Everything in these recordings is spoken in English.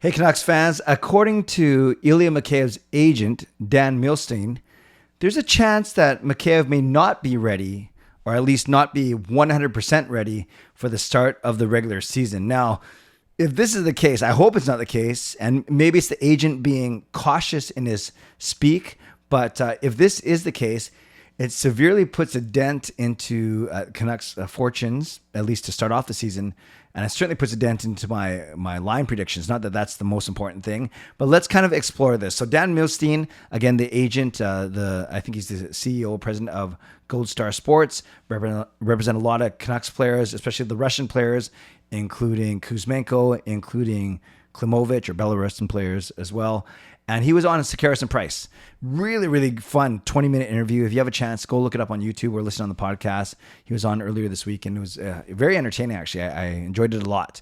Hey, Canucks fans, according to Ilya Mikheyev's agent, Dan Milstein, there's a chance that Mikheyev may not be ready, or at least not be 100% ready for the start of the regular season. Now, if this is the case, I hope it's not the case, and maybe it's the agent being cautious in his speak, but if this is the case, it severely puts a dent into Canucks' fortunes, at least to start off the season. And it certainly puts a dent into my line predictions. Not that that's the most important thing, but let's kind of explore this. So Dan Milstein, again, the agent, I think he's the CEO, president of Gold Star Sports, represent a lot of Canucks players, especially the Russian players, including Kuzmenko, including Klimovich, or Belarusian players as well. And he was on Sekeres Price. Really, really fun 20-minute interview. If you have a chance, go look it up on YouTube or listen on the podcast. He was on earlier this week, and it was very entertaining, actually. I enjoyed it a lot.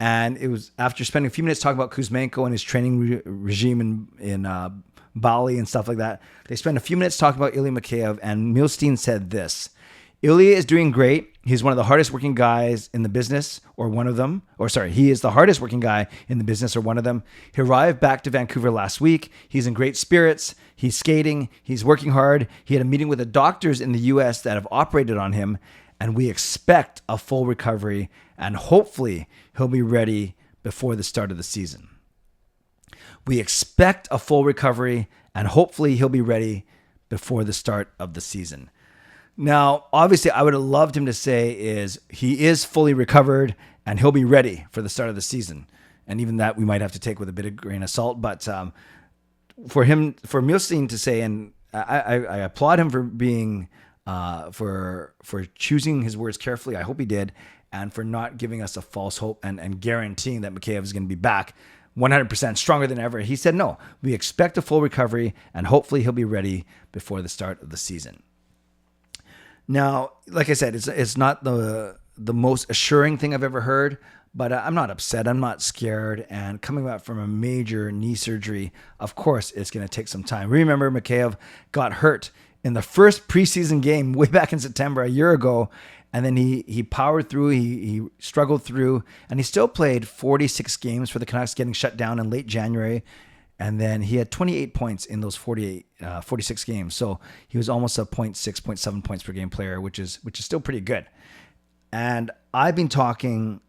And it was after spending a few minutes talking about Kuzmenko and his training regime in Bali and stuff like that. They spent a few minutes talking about Ilya Mikheyev, and Milstein said this: Ilya is doing great. He's one of the hardest working guys in the business, or one of them. He is the hardest working guy in the business, or one of them. He arrived back to Vancouver last week. He's in great spirits. He's skating. He's working hard. He had a meeting with the doctors in the U.S. that have operated on him, and we expect a full recovery, and hopefully he'll be ready before the start of the season. We expect a full recovery, and hopefully he'll be ready before the start of the season. Now, obviously, I would have loved him to say he is fully recovered and he'll be ready for the start of the season. And even that we might have to take with a bit of grain of salt. But for Milstein to say, and I applaud him for being, for choosing his words carefully. I hope he did. And for not giving us a false hope and guaranteeing that Mikheyev is going to be back 100% stronger than ever. He said, no, we expect a full recovery and hopefully he'll be ready before the start of the season. Now, like I said, it's not the most assuring thing I've ever heard, but I'm not upset. I'm not scared. And coming back from a major knee surgery, of course, it's going to take some time. Remember, Mikheyev got hurt in the first preseason game way back in September a year ago, and then he powered through. He struggled through, and he still played 46 games for the Canucks, getting shut down in late January. And then he had 28 points in those 46 games. So he was almost a 0.6, 0.7 points per game player, which is still pretty good. And I've been talking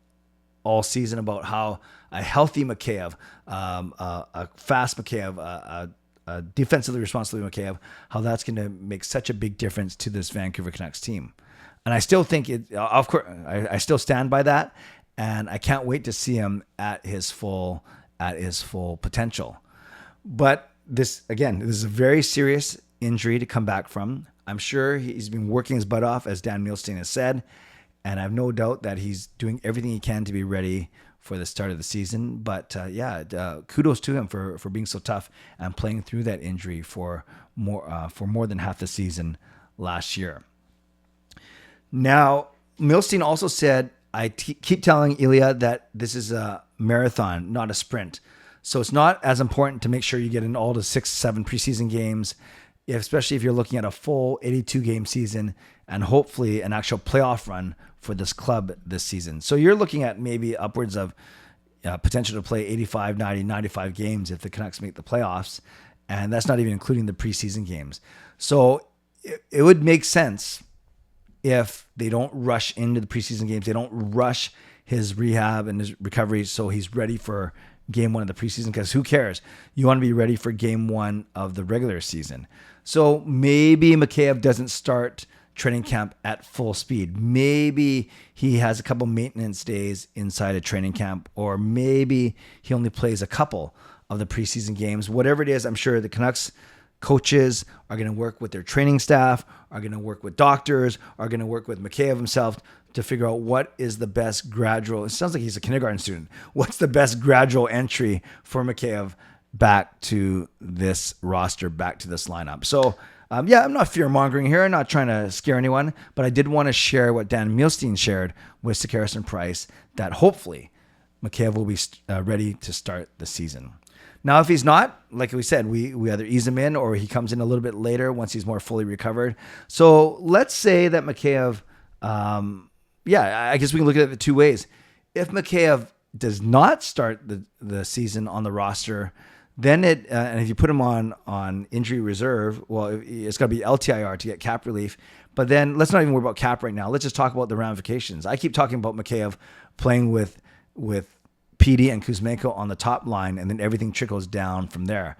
all season about how a healthy Mikheyev, a fast Mikheyev, a defensively responsible Mikheyev, how that's going to make such a big difference to this Vancouver Canucks team. And I still think of course, I still stand by that. And I can't wait to see him at his full potential. But this is a very serious injury to come back from. I'm sure he's been working his butt off, as Dan Milstein has said, and I have no doubt that he's doing everything he can to be ready for the start of the season. But kudos to him for being so tough and playing through that injury for more than half the season last year. Now, Milstein also said, I keep telling Ilya that this is a marathon, not a sprint. So it's not as important to make sure you get in all the 6-7 preseason games, especially if you're looking at a full 82-game season and hopefully an actual playoff run for this club this season. So you're looking at maybe upwards of potential to play 85, 90, 95 games if the Canucks make the playoffs. And that's not even including the preseason games. So it would make sense if they don't rush into the preseason games. They don't rush his rehab and his recovery so he's ready for game one of the preseason, because who cares? You want to be ready for game one of the regular season. So maybe Mikheyev doesn't start training camp at full speed. Maybe he has a couple maintenance days inside a training camp, or maybe he only plays a couple of the preseason games. Whatever it is, I'm sure the Canucks coaches are going to work with their training staff, are going to work with doctors, are going to work with Mikheyev himself to figure out what is the best gradual. It sounds like he's a kindergarten student. What's the best gradual entry for Mikheyev back to this roster, back to this lineup? So, I'm not fear-mongering here. I'm not trying to scare anyone, but I did want to share what Dan Milstein shared with Sekeres Price, that hopefully Mikheyev will be ready to start the season. Now, if he's not, like we said, we either ease him in or he comes in a little bit later once he's more fully recovered. So let's say that Mikheyev, I guess we can look at it the two ways. If Mikheyev does not start the season on the roster, then and if you put him on injury reserve, well, it's got to be LTIR to get cap relief. But then let's not even worry about cap right now. Let's just talk about the ramifications. I keep talking about Mikheyev playing with PD and Kuzmenko on the top line, and then everything trickles down from there.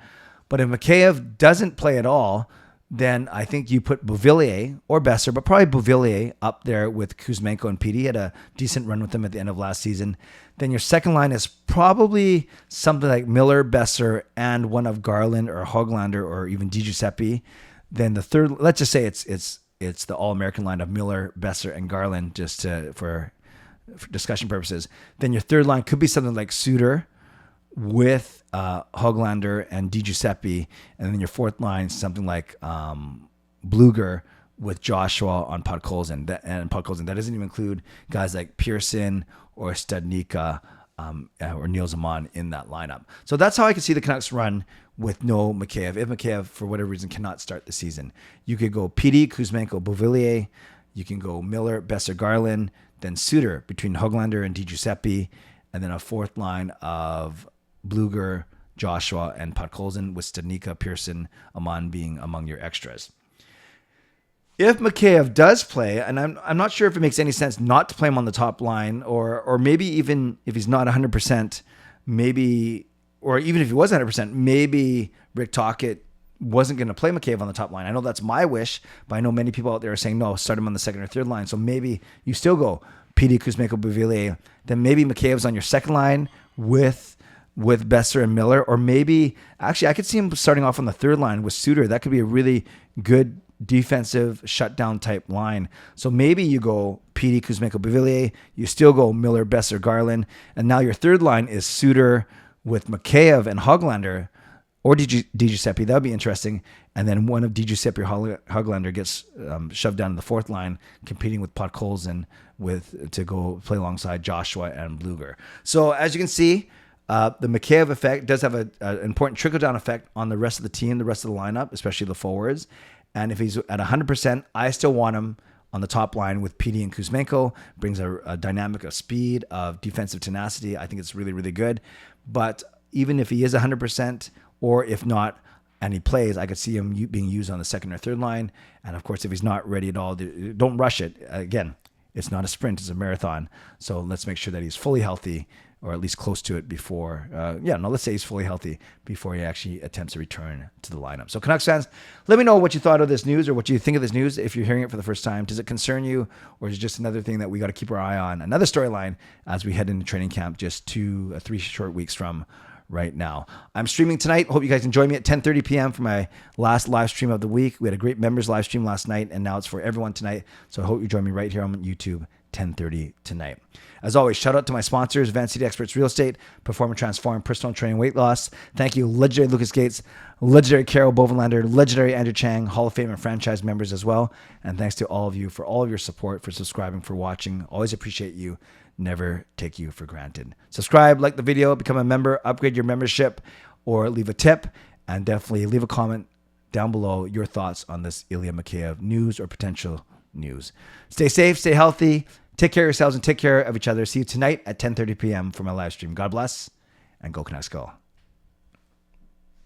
But if Mikheyev doesn't play at all, then I think you put Beauvillier or Besser, but probably Beauvillier up there with Kuzmenko and PD. He had a decent run with them at the end of last season. Then your second line is probably something like Miller, Besser, and one of Garland or Höglander or even DiGiuseppe. Then the third, let's just say it's the All-American line of Miller, Besser, and Garland, just for discussion purposes. Then your third line could be something like Suter with Höglander and DiGiuseppe, and then your fourth line something like Bluger with Joshua on Podkolzin. And Podkolzin, that doesn't even include guys like Pearson or Studnicka or Neil Zaman in that lineup. So that's how I could see the Canucks run with no Mikheyev. If Mikheyev, for whatever reason, cannot start the season, you could go PD, Kuzmenko, Beauvillier. You can go Miller, Besser, Garland, then Suter between Höglander and DiGiuseppe, and then a fourth line of Bluger, Joshua, and Podkolzin with Studnicka, Pearson, Aman being among your extras. If Mikheyev does play, and I'm not sure if it makes any sense not to play him on the top line, or maybe even if he's not 100%, maybe, or even if he was 100%, maybe Rick Tocchet wasn't going to play Mikheyev on the top line. I know that's my wish, but I know many people out there are saying, no, start him on the second or third line. So maybe you still go PD, Kuzmenko, Beauvillier. Then maybe Mikheyev's on your second line with Besser and Miller, or maybe actually I could see him starting off on the third line with Suter. That could be a really good defensive shutdown type line. So maybe you go PD, Kuzmenko, Beauvillier. You still go Miller, Besser, Garland, and now your third line is Suter with Mikheyev and Höglander, or DiGiuseppe. That would be interesting. And then one of DiGiuseppe or Höglander gets shoved down to the fourth line, competing with Podkolzin to go play alongside Joshua and Bluger. So as you can see, the Mikheyev effect does have an important trickle-down effect on the rest of the team, the rest of the lineup, especially the forwards. And if he's at 100%, I still want him on the top line with PD and Kuzmenko. Brings a dynamic of speed, of defensive tenacity. I think it's really, really good. But even if he is 100%, or if not, and he plays, I could see him being used on the second or third line. And of course, if he's not ready at all, don't rush it. Again, it's not a sprint, it's a marathon. So let's make sure that he's fully healthy, or at least close to it before, let's say he's fully healthy before he actually attempts to return to the lineup. So Canucks fans, let me know what you thought of this news, or what you think of this news if you're hearing it for the first time. Does it concern you, or is it just another thing that we got to keep our eye on? Another storyline as we head into training camp just 3 short weeks from right now. I'm streaming tonight. Hope you guys enjoy me at 10:30 p.m. for my last live stream of the week. We had a great members live stream last night, and now it's for everyone tonight. So I hope you join me right here on YouTube, 10:30 tonight. As always, shout out to my sponsors, Advanced City Experts Real Estate, Perform and Transform, Personal Training, Weight Loss. Thank you, legendary Lucas Gates, legendary Carol Bovenlander, legendary Andrew Chang, Hall of Fame and franchise members as well. And thanks to all of you for all of your support, for subscribing, for watching. Always appreciate you. Never take you for granted. Subscribe, like the video, become a member, upgrade your membership, or leave a tip, and definitely leave a comment down below your thoughts on this Ilya Mikheyev news or potential news. Stay safe, stay healthy, take care of yourselves, and take care of each other. See you tonight at 10:30 p.m. for my live stream. God bless, and go Canucks go.